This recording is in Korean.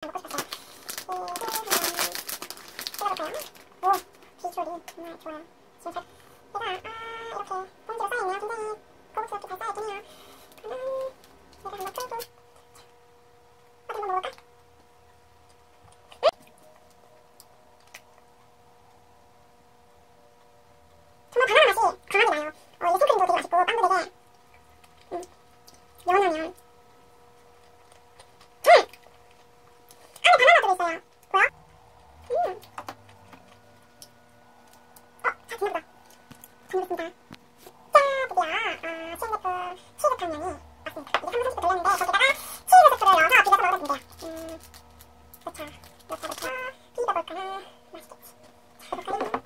찍어볼까요? 오! 비주얼이 정말 좋아요. 지금 잘 얘가 이렇게 봉지로 쌓여있네요. 굉장히 고급스럽게 잘 쌓여있긴 해요. 그러면 얘가 한번 풀고 어디 한번 먹어볼까? 정말 바나나 맛이 강하게 나요. 이 생크림도 되게 맛있고 빵도 되게 연하면 안에 바나나 들어있어요. 보여? 잘 지나보다. 정리됐습니다. 자, 드디어 시음제품 치즈탕 양이 왔습니다. 이게 3분 30분 걸렸는데 거기다가 치즈 소스를 넣어서 비벼서 먹으면 됩니다. 그쵸. 비벼볼까? 맛있겠지. 자, 해볼까요?